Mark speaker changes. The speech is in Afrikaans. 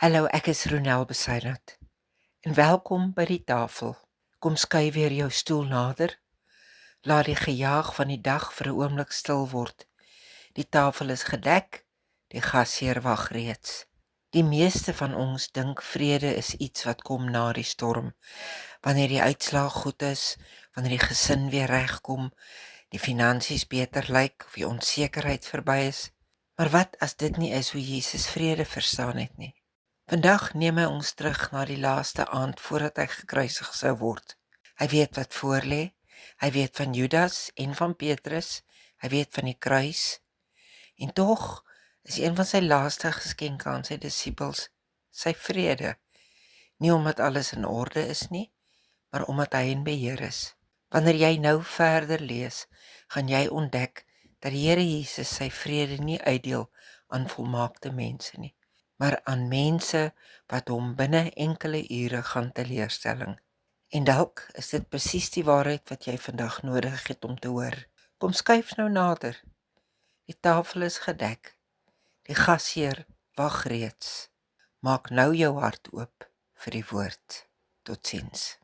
Speaker 1: Hallo, ek is Ronel Besaidnout en welkom by die tafel. Kom skuif weer jou stoel nader. Laat die gejaag van die dag vir 'n oomblik stil word. Die tafel is gedek, die gasheer wag reeds. Die meeste van ons dink vrede is iets wat kom na die storm. Wanneer die uitslaag goed is, wanneer die gesin weer regkom, die finansies beter lyk of die onsekerheid verby is. Maar wat as dit nie is hoe Jesus vrede verstaan het nie? Vandag neem hy ons terug na die laaste aand voordat hy gekruisig sou word. Hy weet wat voorlê. Hy weet van Judas en van Petrus. Hy weet van die kruis. En tog is een van sy laaste geskenke aan sy disippels sy vrede. Nie omdat alles in orde is nie, maar omdat hy in beheer is. Wanneer jy nou verder lees, gaan jy ontdek dat die Here Jesus sy vrede nie uitdeel aan volmaakte mense nie, maar aan mense wat hom binne enkele ure gaan teleurstelling. En dalk is dit presies die waarheid wat jy vandag nodig het om te hoor. Kom skuif nou nader. Die tafel is gedek. Die gasheer wag reeds. Maak nou jou hart oop vir die woord. Totsiens.